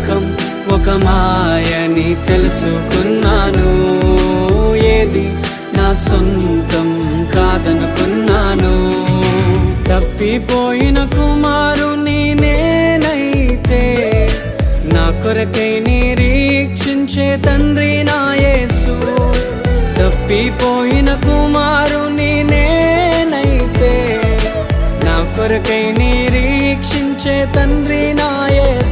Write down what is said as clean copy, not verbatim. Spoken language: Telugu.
లోకం ఒక మాయని తెలుసుకున్నాను. ఏది నా సొంతం కాదనుకున్నాను. తప్పిపోయిన కుమారుని నేనైతే నా కొరకై నిరీక్షించే తండ్రి నా యేసు. తప్పిపోయిన కుమారుని నేనైతే నా కొరకై నిరీక్షించే తండ్రి నా యేసు.